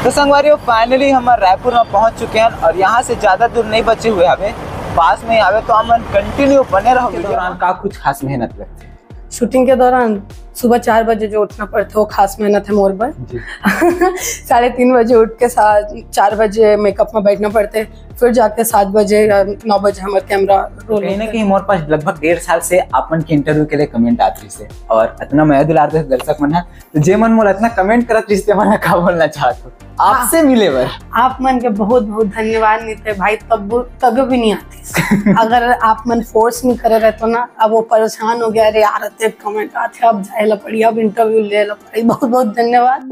तो संगवारियों फाइनली हम रायपुर में पहुंच चुके हैं और यहाँ से ज़्यादा दूर नहीं बचे हुए हमें, पास में आवे तो हम कंटिन्यू बने रहो। के दौरान का कुछ खास मेहनत लगती है? शूटिंग के दौरान सुबह 4 बजे जो उठना पड़ता है वो खास मेहनत है मोर पर। 3:30 बजे उठ के 4 बजे मेकअप में बैठना पड़ते है, फिर जाके 7 बजे या 9 बजे हमारा कैमरा रोल। कहीं ना कहीं मोर पास लगभग 1.5 साल से आपन के इंटरव्यू के लिए कमेंट आत रही से और इतना मैं दुलार दे दर्शक मन है तो जे मन मोला इतना कमेंट करत रही से मन का बोलना चाहत आपसे मिले बर आप मन के बहुत बहुत धन्यवाद नीते भाई, तब भी नहीं आती अगर आप मन फोर्स नहीं करे रहे तो ना। अब वो परेशान हो गया, अरे यार इतने कमेंट आते अब जाए ला पड़ी, अब इंटरव्यू ले ला पड़ी। बहुत बहुत धन्यवाद।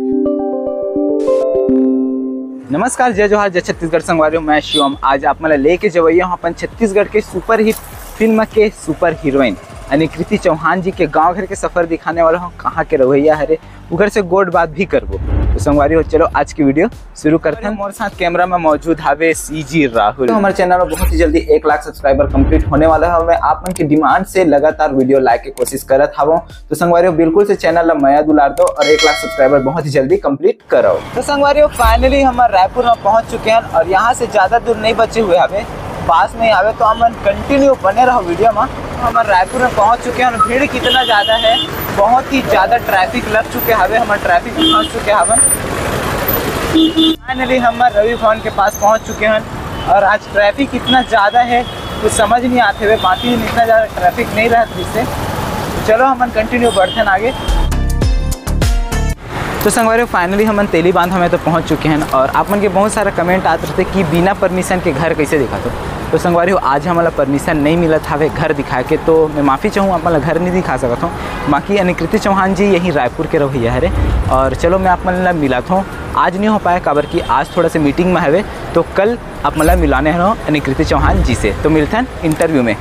नमस्कार, जय जोहार, जय छत्तीसगढ़ संगवारियों, मैं शिवम। आज आप मला लेके जवैया हूँ अपन छत्तीसगढ़ के सुपर हिट फिल्म के सुपर हीरोइन यानी कृति चौहान जी के गांव घर के सफर दिखाने वाला हूँ। कहाँ के रवैया हरे उधर से गोड बात भी करबो। तो संगवारी हो चलो आज की वीडियो शुरू करते हैं। हमारे साथ कैमरा में मौजूद हावे सीजी राहुल। तो हमारे चैनल में बहुत ही जल्दी 1 लाख सब्सक्राइबर कंप्लीट होने वाला है। मैं आप मन की डिमांड से लगातार वीडियो लाइक की कोशिश करत हूँ। तो संगवारी बिल्कुल से चैनल ला माया दुलार दो और 1 लाख सब्सक्राइबर बहुत ही जल्दी कंप्लीट करो। तो संगवारी फाइनली हम रायपुर में पहुंच चुके हैं और यहाँ से ज्यादा दूर नहीं बचे हुए हमें, पास में आवे तो हम कंटिन्यू बने रहो वीडियो में। हम रायपुर में पहुंच चुके हैं और भीड़ कितना ज़्यादा है, बहुत ही ज़्यादा ट्रैफिक लग चुके हवे, हम ट्रैफिक में फंस चुके हवन। फाइनली हम रवि भवन के पास पहुंच चुके हैं और आज ट्रैफिक इतना ज़्यादा है कुछ समझ नहीं आते हुए, बाकी इतना ज़्यादा ट्रैफिक नहीं रहा जिससे। चलो हम कंटिन्यू बढ़ते हैं आगे। तो संगवारी फाइनली हम तेली बांध हमें तो पहुंच चुके हैं और आप मन के बहुत सारा कमेंट आते रहते कि बिना परमिशन के घर कैसे दिखा तो संगवारी आज हमारा परमिशन नहीं मिला था वे घर दिखाए के, तो मैं माफ़ी चाहूँ आप मला घर नहीं दिखा सकता हूँ। बाकी यानी कृति चौहान जी यहीं रायपुर के रवैया है और चलो मैं आप मन मिला था। आज नहीं हो पाया काबर कि आज थोड़ा सा मीटिंग में है, तो कल आप मला मिलाने हैं यानी कृति चौहान जी से। तो मिलते हैं इंटरव्यू में।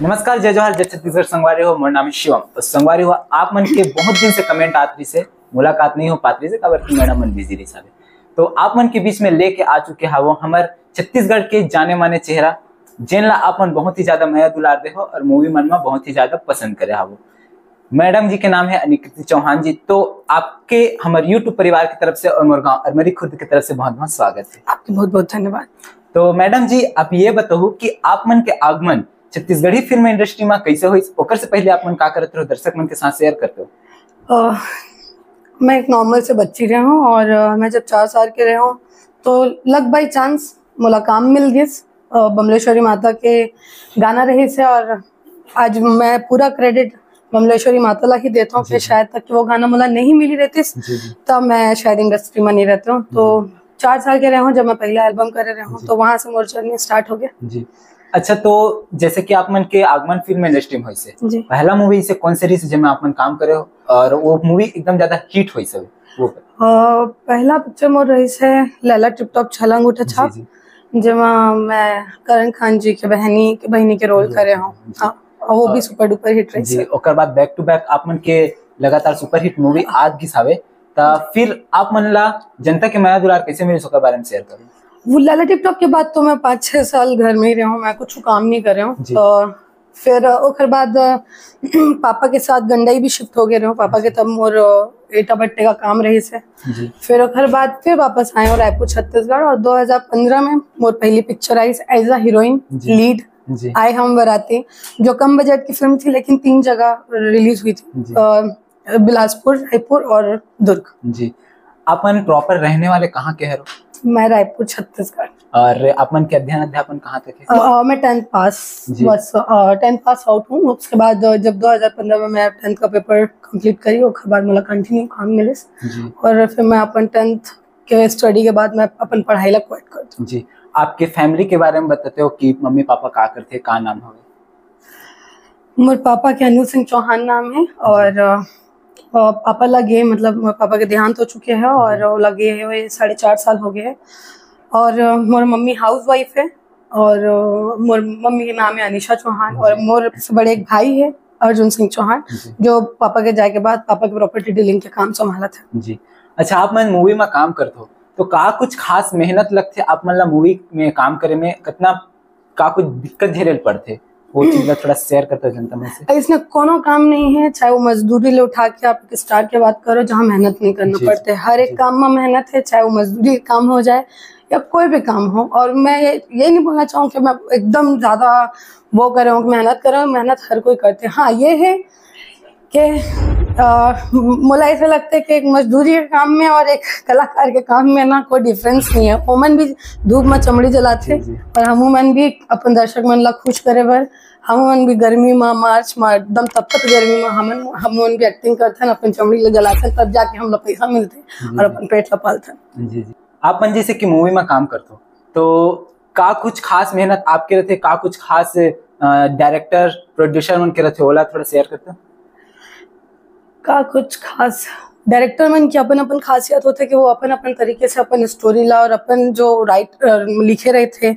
नमस्कार, जय जोहार, जय छत्तीसगढ़ संगवारी हो, मेरा नाम है शिवम। तो संगवारी हो आप मन के बहुत दिन से कमेंट आत रही से, मुलाकात नहीं हो पाती से काबर कि मेरा मन बिजी रही सारे। तो आप मन के बीच में लेके आ चुके हैं वो हमारे छत्तीसगढ़ के जाने माने चेहरा जिनला आप मन बहुत ही ज्यादा माया दुलार दे हो और मूवी मन में बहुत ही ज्यादा पसंद करे हो। मैडम जी के नाम है कृति चौहान जी। तो आपके हमारे यूट्यूब परिवार की तरफ से और मोर गाँव और मेरी खुद की तरफ से बहुत बहुत स्वागत है। आपके बहुत बहुत धन्यवाद। तो मैडम जी आप ये बताओ कि आप मन के आगमन छत्तीसगढ़ी फिल्म इंडस्ट्री में कैसे हुई, ओकर से पहले आप मन का करते हो, दर्शक मन के साथ शेयर करते हो। मैं एक नॉर्मल से बच्ची रही हूँ और मैं जब 4 साल के रही हूँ तो लग बाई चांस मुलाकात मिल गई बमलेश्वरी माता के गाना रही से, और आज मैं पूरा क्रेडिट बमलेश्वरी माता ला ही देता हूँ कि शायद तक वो गाना मुला नहीं मिली रहती तब मैं शायद इंडस्ट्री में नहीं रहती हूँ। तो 4 साल के रहे हूँ जब मैं पहला एल्बम कर रही हूँ, तो वहाँ से मोर जर्नी स्टार्ट हो गया जी। अच्छा, तो जैसे कि आप मन के आगमन फिल्म इंडस्ट्री में हुई से पहला मूवी से कौन सी रही से जब आप मन काम करे हो और वो मूवी एकदम ज्यादा हिट हुई सब वो पहला पिक्चर मोर रही से लैला टिप टॉप छलांग उठा छाप, जमा मैं करण खान जी के बहनी के रोल करे हूँ। और वो भी सुपर डुपर हिट रही जी। ओकर बाद बैक टू बैक आप मन के लगातार सुपर हिट मूवी आज घिसावे, ता फिर आप मन ला जनता के माया दुलार कैसे मिली उसके बारे में शेयर करूँ। वो लाला टिप टॉप के बाद तो मैं 5-6 साल घर में ही रहा हूँ, मैं कुछ काम नहीं कर रहा हूँ। तो फिर ओकर बाद पापा के साथ गंडाई भी शिफ्ट हो गए रहे हूँ, पापा के तब मोर एटा बट्टे का काम रही से। फिर ओकर बाद फिर वापस आए हो रायपुर छत्तीसगढ़ और 2015 में मोर पहली पिक्चर आई as a heroine lead Aaye Hum बराती, जो कम बजट की फिल्म थी लेकिन 3 जगह रिलीज हुई थी, बिलासपुर, रायपुर और दुर्ग जी। अपन प्रॉपर रहने वाले कहाँ के हैं? मैं रायपुर छत्तीसगढ़। और अपन के अध्ययन अध्यापन कहाँ तक है? मैं 10th पास बस 10th पास आउट हूँ। उसके बाद जब 2015 में मैं 10th का पेपर कंप्लीट करी, उसके बाद मुझे कंटिन्यू काम मिले और फिर मैं अपन 10th के स्टडी के बाद मैं अपन पढ़ाई ला क्विट कर दूँ जी। आपके फैमिली के बारे में बताते हो कि मम्मी पापा क्या करते, क्या नाम है? मेरे पापा के अनिल सिंह चौहान नाम है और पापा लगे मतलब पापा के देहांत हो चुके हैं और लगे हुए 4.5 साल हो गए। और मोर मम्मी हाउस वाइफ है और मोर मम्मी के नाम है अनिशा चौहान और मोर से बड़े एक भाई है अर्जुन सिंह चौहान, जो पापा के जाए के बाद पापा की प्रॉपर्टी डीलिंग के काम संभाला था जी। अच्छा, आप मन मूवी में काम करते हो तो का कुछ खास मेहनत लगते आप मन ला मूवी में काम करे में, कितना का कुछ दिक्कत झेले पड़ते वो चीज थोड़ा शेयर करते जनता में से। इसमें कोनो काम नहीं है, चाहे वो मजदूरी ले उठा के आप एक स्टार की बात करो जहाँ मेहनत नहीं करना पड़ते, हर एक काम में मेहनत है, चाहे वो मजदूरी काम हो जाए या कोई भी काम हो। और मैं ये नहीं बोलना चाहूँ कि मैं एकदम ज्यादा वो कर रहा हूँ, मेहनत कर रहा हूँ, मेहनत हर कोई करते हैं। हाँ ये है कि मुझे ऐसा लगता है कि एक मजदूरी के काम में और एक कलाकार के काम में ना कोई डिफरेंस नहीं है। ओमन भी धूप में चमड़ी जलाते और हम मन भी अपन दर्शक मन ला खुश करे बर, हम मन भी गर्मी में मार्च में एकदम तपत गर्मी में हम मन भी एक्टिंग करते हैं, अपन चमड़ी ले जलाते, तब जाके हम लोग पैसा मिलते और अपन पेट ला पालते। जी जी। आप मन जैसे कि मूवी में काम करते हो तो का कुछ खास मेहनत आपके रहते, का कुछ खास डायरेक्टर प्रोड्यूसर मन के रहते, ओला थोड़ा शेयर करते हो? का कुछ खास डायरेक्टर मन की अपन अपन खासियत होते कि वो अपन अपन तरीके से अपन स्टोरी ला और अपन जो लिखे रहे थे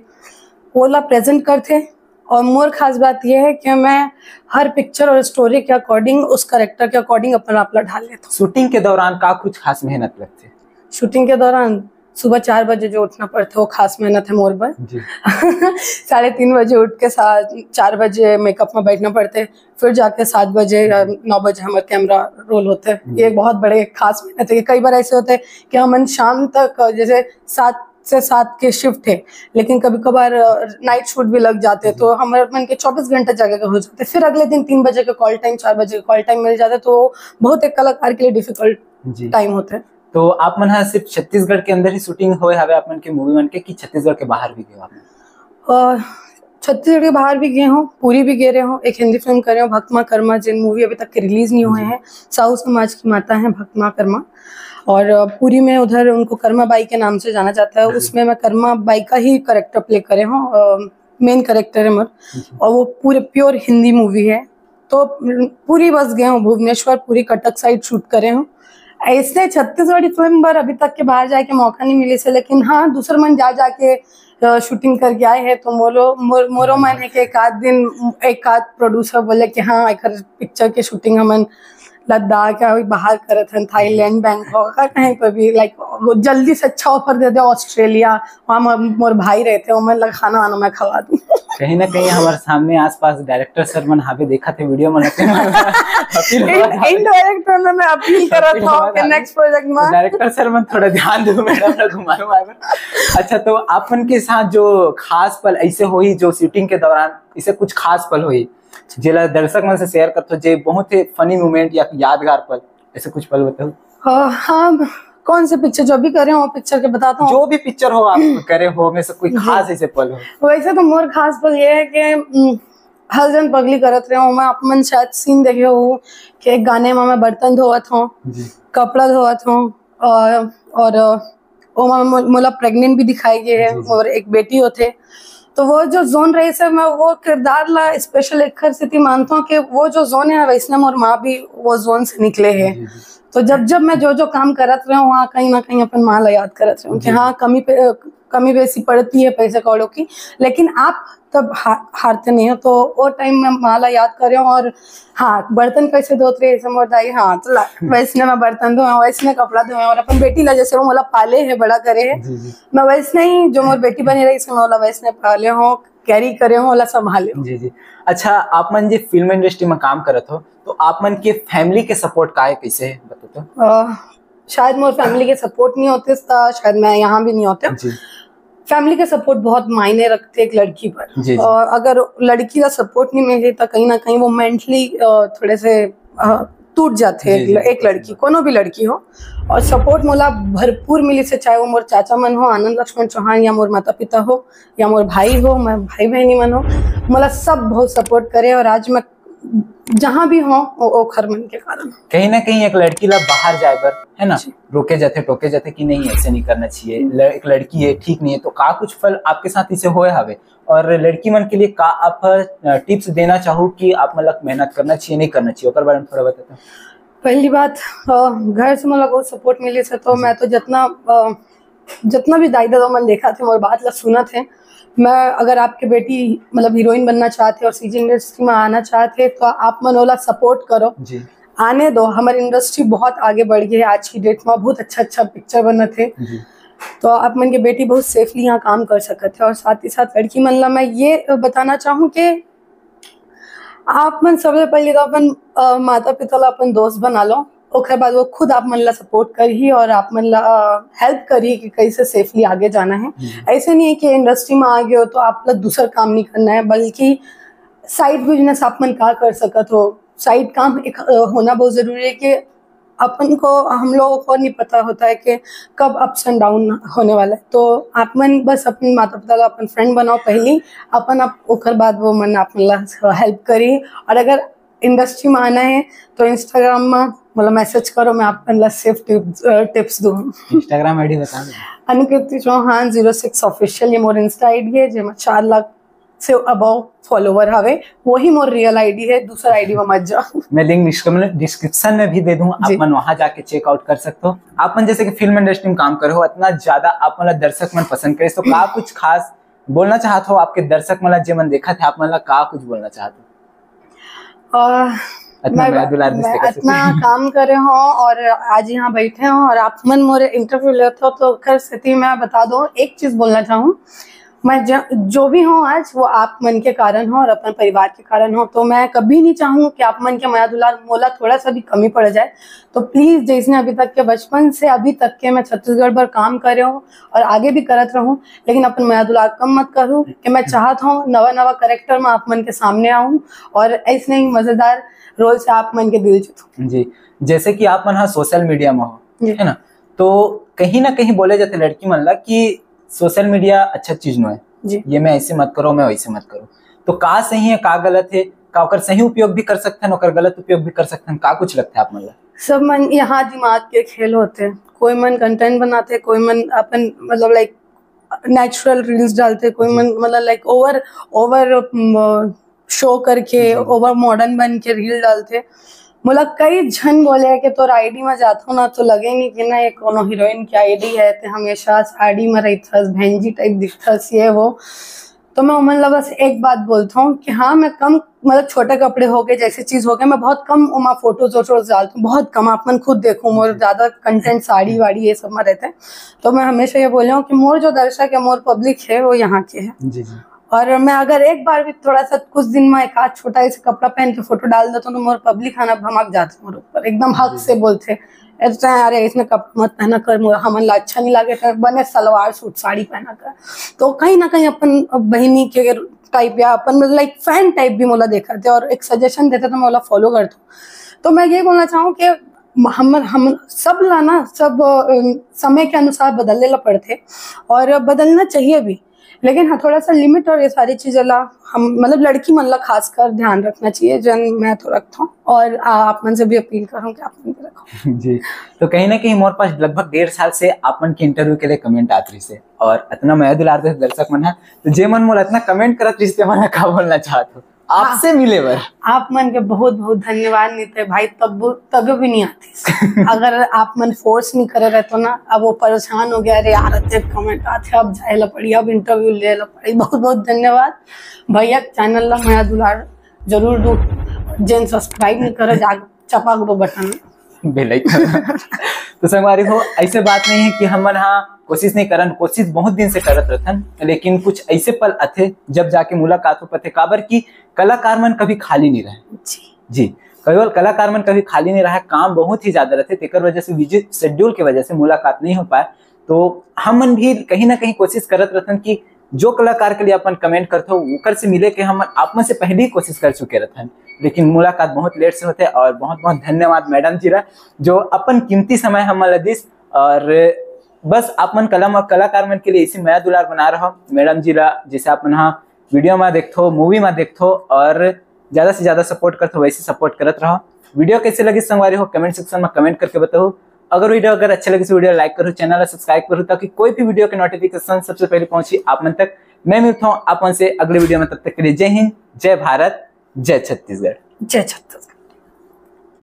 वो ला प्रेजेंट करते। और मोर खास बात यह है कि मैं हर पिक्चर और स्टोरी के अकॉर्डिंग उस कैरेक्टर के अकॉर्डिंग अपन आपला ढाल लेता हूँ। शूटिंग के दौरान का कुछ खास मेहनत लगती? शूटिंग के दौरान सुबह 4 बजे जो उठना पड़ता है वो खास मेहनत है मोर पर। 3:30 बजे उठ के 4 बजे मेकअप में बैठना पड़ते, फिर जाके 7 बजे या 9 बजे हमारे कैमरा रोल होते हैं। ये एक बहुत बड़े खास मेहनत है। कई बार ऐसे होते हैं कि हम शाम तक जैसे 7 से 7 के शिफ्ट है, लेकिन कभी कभार नाइट शूट भी लग जाते तो हमारे मन के 24 घंटे जगह हो जाते, फिर अगले दिन 3 बजे का कॉल टाइम 4 बजे का कॉल टाइम मिल जाता, तो बहुत एक कलाकार के लिए डिफिकल्ट टाइम होता है। तो आप मन सिर्फ छत्तीसगढ़ के अंदर ही शूटिंग होए हवे आप मन के मूवी मन के, कि छत्तीसगढ़ के बाहर भी गए आप? छत्तीसगढ़ के बाहर भी गए हूँ, पूरी भी गए रहे हूँ, एक हिंदी फिल्म करे हूँ भक्तमा कर्मा, जिन मूवी अभी तक के रिलीज नहीं हुए हैं। साहू समाज की माता है भक्तमा कर्मा, और पूरी में उधर उनको कर्मा बाई के नाम से जाना जाता है। उसमें मैं कर्मा बाई का ही करेक्टर प्ले करे हूँ, मेन करेक्टर है मर, और वो पूरे प्योर हिंदी मूवी है। तो पूरी बस गए हूँ भुवनेश्वर, पूरी कटक साइड शूट करे हूँ। ऐसे छत्तीसगढ़ी फिल्म पर अभी तक के बाहर जाए के मौका नहीं मिले से, लेकिन हाँ दूसरे मन जाके शूटिंग करके आए हैं। तो मोरो मन है कि एक आध दिन एक आध प्रोड्यूसर बोले कि हाँ एक पिक्चर के शूटिंग हमन लद्दाख या बाहर करत हैं, थाईलैंड, बैंकॉक, कहीं पर भी, लाइक जल्दी से अच्छा ऑफर दे दे ऑस्ट्रेलिया, वहाँ मोर भाई रहते हैं, मैं लगा खाना आना मैं खवा दूँ। कहीं ना कहीं हमारे सामने आसपास डायरेक्टर सर मन हावे देखा थे वीडियो में इनडायरेक्ट में मैं अपील कर रहा था कि नेक्स्ट प्रोजेक्ट में डायरेक्टर सर मन थोड़ा ध्यान दो, मैडम घुमाऊं। अच्छा, तो आपन के साथ जो खास पल ऐसे हुई जो शूटिंग के दौरान इसे कुछ खास पल हुई जिला दर्शक मन से शेयर करते हो, जे बहुत ही फनी मोमेंट या यादगार पल, ऐसे कुछ पल बताओ? हाँ, कौन से पिक्चर जो भी करे हो पिक्चर के बताता हूँ। जो भी पिक्चर हो आप करे हो में से कोई खास ऐसे पल हो? वैसे तो मोर खास पल ये है कि हर जन पगली करत रहे हूँ मैं, अपन शायद सीन देखे हूँ कि एक गाने में मैं बर्तन धोवत हूँ, कपड़ा धोवत हूँ, और मोला प्रेग्नेंट भी दिखाई गई है और एक बेटी होते। तो वो जो जोन रही से मैं वो किरदार ला स्पेशल एक स्थिति मानता हूँ कि वो जो जोन है वैष्णव और माँ भी वो जोन से निकले हैं। तो जब मैं जो काम करत रहे हूँ वहाँ कहीं ना कहीं अपन माँ ला याद करत रहे हूँ कि हाँ कमी बेसी पड़ती है पैसे कौड़ों की, लेकिन आप तब हारते नहीं हो। तो वो टाइम में माँ ला याद कर रहे हूँ। और हाँ, बर्तन कैसे धोते रहे समझदाई, हाँ तो वैसने मैं बर्तन धोए, वैसने कपड़ा धोए, और अपन बेटी ला जैसे वो मोला पाले है बड़ा करे है, मैं वैसने ही जो मोर बेटी बनी रही मैं वैसने पाले हूँ, कैरी करे हूँ, ओला संभाले हूँ। जी। अच्छा, आप मन जी फिल्म इंडस्ट्री में काम करत हो तो आप मन के फैमिली के सपोर्ट का है कैसे है बताओ? शायद मोर फैमिली के सपोर्ट नहीं होते शायद मैं यहाँ भी नहीं होते। फैमिली का सपोर्ट बहुत मायने रखते एक लड़की पर, और अगर लड़की का सपोर्ट नहीं मिले तो कहीं ना कहीं वो मेंटली थोड़े से टूट जाते हैं। एक लड़की कोनो भी लड़की हो, और सपोर्ट मोला भरपूर मिली से, चाहे वो मोर चाचा मन हो आनंद लक्ष्मण चौहान, या मोर माता पिता हो, या मोर भाई हो, मैं भाई बहनी मन हो, मोला सब बहुत सपोर्ट करे। और आज मैं जहाँ भी हो वो खरमन के कारण। कहीं ना कहीं एक लड़की ला बाहर जाए बर है ना रोके जाते टोके जाते कि नहीं ऐसे नहीं करना चाहिए, एक लड़की है ठीक नहीं है, तो का कुछ फल आपके साथ इसे होए हवे? और लड़की मन के लिए का आप टिप्स देना चाहो कि आप मतलब मेहनत करना चाहिए नहीं करना चाहिए, ओकर बारे में थोड़ा बताते हैं। पहली बात, घर से मतलब बहुत सपोर्ट मिली से, तो मैं तो जितना भी दाई दादा मन देखा थे और बात ला सुना थे, मैं अगर आपके बेटी मतलब हीरोइन बनना चाहते और सीजी इंडस्ट्री में आना चाहते तो आप मनोला सपोर्ट करो जी। आने दो, हमारी इंडस्ट्री बहुत आगे बढ़ गई है आज की डेट में, बहुत अच्छा पिक्चर बना थे, तो आप मन की बेटी बहुत सेफली यहाँ काम कर सकते थे। और साथ ही साथ लड़की मन ला मैं ये बताना चाहूँ कि आप मन सबसे पहले तो अपन माता पिता ला अपन दोस्त बना लो, ओकर बाद वो खुद आप मन ला सपोर्ट करी और आप मन ला हेल्प करी कि कैसे सेफली आगे जाना है। ऐसे नहीं है कि इंडस्ट्री में आ गए हो तो आप लोग दूसरा काम नहीं करना है, बल्कि साइड बिजनेस आप मन का कर सकत हो। साइड काम एक होना बहुत जरूरी है कि अपन को, हम लोगों को नहीं पता होता है कि कब अप्स एंड डाउन होने वाला है। तो आप मन बस अपने माता पिता का अपन फ्रेंड बनाओ पहले, अपन आप ओकर बाद वो मन आप मन हेल्प करी। और अगर इंडस्ट्री में आना है तो इंस्टाग्राम में मतलब मैसेज करो, मैं आप मन सिर्फ टिप्स दूँ। इंस्टाग्राम आईडी बता दो। अनुकृति चौहान 06 ऑफिशियल ये मोर इंस्टा आईडी है, जेमा 4 लाख से अबव फॉलोवर हवे, वही मोर रियल आईडी है, दूसरा आईडी में मत जाओ। मैं लिंक डिस्क्रिप्शन में भी दे दूं, आप मन वहां जाके चेकआउट कर सकते हो। आप मन जैसे कि फिल्म इंडस्ट्री में काम करो, इतना ज्यादा आप मन दर्शक मन पसंद करे, तो का कुछ खास बोलना चाहते हो आपके दर्शक मन जे मन देखा थे, आप मन का कुछ बोलना चाहते हो? मैं इतना काम करे हो और आज यहाँ बैठे हो और आप मन मोरे इंटरव्यू लेते हो, तो खैर स्थिति मैं बता दो, एक चीज बोलना चाहूँ, मैं जो भी हूँ आज वो आप मन के कारण हो और अपने परिवार के कारण हो। तो मैं कभी नहीं चाहूँ कि आप मन के माया दुलार मोला थोड़ा सा भी कमी पड़ जाए। तो प्लीज जिसने अभी तक के बचपन से अभी तक के मैं छत्तीसगढ़ पर काम करे हूँ और आगे भी करत रहूँ, लेकिन अपन माया दुलार कम मत करूँ कि मैं चाहता हूँ नवा नवा करेक्टर में आप मन के सामने आऊँ और ऐसे ही मजेदार रोल से आप मन के दिल जीतूं। जी, जैसे कि आप मन हाँ सोशल मीडिया में हो, है ना, तो कहीं ना कहीं बोले जाते लड़की मन ला कि सोशल मीडिया अच्छा चीज नो है जी, ये मैं ऐसे मत करो, मैं वैसे मत करो। तो का सही है का गलत है, का ओकर सही उपयोग भी कर सकते हैं, ओकर गलत उपयोग भी कर सकते हैं, का कुछ लगता है आप मन ला? सब मन यहाँ दिमाग के खेल होते हैं, कोई मन कंटेंट बनाते, कोई मन अपन मतलब लाइक नेचुरल रील्स डालते, कोई मन मतलब लाइक ओवर शो करके ओवर मॉडर्न बन के रील डालते। मतलब कई जन बोले कि तो आईडी में जाता ना तो लगे नहीं कि ना ये कोनो हीरोइन की आईडी है, तो हमेशा साड़ी में रहथस, भैंजी टाइप दिखथस ये वो। तो मैं मतलब बस एक बात बोलता हूँ कि हाँ मैं कम मतलब छोटे कपड़े हो गए, जैसे चीज हो गए, मैं बहुत कम उमा फोटोज वोटोज डालता हूँ, बहुत कम। आप मन खुद देखो मोर ज्यादा कंटेंट साड़ी वाड़ी ये सब में रहते हैं। तो मैं हमेशा ये बोल रहा हूँ कि मोर जो दर्शक है, मोर पब्लिक है, वो यहाँ के है। जी जी। और मैं अगर एक बार भी थोड़ा सा कुछ दिन में एक आध छोटा ऐसे कपड़ा पहन के फोटो डाल देता हूँ तो मोर पब्लिक खाना भमक जाते मोर ऊपर, एकदम हक से बोलते अरे इसने कपड़ा मत पहना कर, हमें अच्छा नहीं लगे, बने सलवार सूट साड़ी पहना कर। तो कहीं ना कहीं अपन बहनी के टाइप या अपन लाइक फैन टाइप भी मोला देखा थे और एक सजेशन देते तो मैं मोला फॉलो करता हूँ। तो मैं ये बोलना चाहूँ कि हम सब लाना सब समय के अनुसार बदलने ला पड़ते और बदलना चाहिए भी, लेकिन हाँ थोड़ा सा लिमिट और ये सारी चीजें ला हम मतलब लड़की मन ला खासकर ध्यान रखना चाहिए, जन मैं तो रखता हूँ और आप मन से भी अपील करूँ कि आप मन भी रखो। जी, तो कहीं ना कहीं मोर पास लगभग 1.5 साल से आप मन के इंटरव्यू के लिए कमेंट आत रही से और इतना मैं दुलार दे दर्शक मन है, तो जे मन मोला इतना कमेंट करत रही से मन का बोलना चाहत हो आपसे मिले बर आप मन के बहुत बहुत धन्यवाद नीते भाई, तब भी नहीं आती अगर आप मन फोर्स नहीं करे रहे तो ना, अब वो परेशान हो गया, अरे यार अच्छे कमेंट आते, अब जाए ला पड़ी, अब इंटरव्यू ले ला पड़ी। बहुत बहुत धन्यवाद भैया, चैनल ला माया दुलार जरूर दो, जिन सब्सक्राइब नहीं करे जाग चपाक दो बटन बेल आइकन। तो संगवारी हो ऐसे बात नहीं है कि हम हाँ कोशिश नहीं करन, कोशिश बहुत दिन से करत रहथन, लेकिन कुछ ऐसे पल आथे जब जाके मुलाकात हो पते, काबर की कलाकार मन कभी खाली नहीं रहे जी, केवल कलाकार मन कभी खाली नहीं रहा, काम बहुत ही ज्यादा रहते, तेकर वजह से बिजी शेड्यूल के वजह से मुलाकात नहीं हो पाए। तो हम मन भी कहीं ना कहीं कोशिश करत रहथन कि जो कलाकार के लिए अपन कमेंट करते हो ओकर से मिले के हम आप में से पहले ही कोशिश कर चुके रहथन, लेकिन मुलाकात बहुत लेट से होते। और बहुत बहुत धन्यवाद मैडम जी जो अपन कीमती समय हमारा दिस, और बस आप मन कलाकार मन के लिए इसी माया दुलार बना रहा मैडम जी जैसे अपन हाँ वीडियो में देखो, मूवी में देखो और ज्यादा से ज्यादा सपोर्ट करते हो, वैसे सपोर्ट करत रहो। वीडियो कैसे लगी संगवारी हो कमेंट सेक्शन में कमेंट करके बताओ। अगर वीडियो अच्छा लगे तो वीडियो लाइक करो, चैनल सब्सक्राइब करो ताकि कोई भी वीडियो के नोटिफिकेशन सबसे पहले पहुंची आप मन तक। मैं मिलता हूँ आप मन से अगले वीडियो में, तब तक के लिए जय हिंद, जय भारत, जय छत्तीसगढ़। जय छत्तीसगढ़।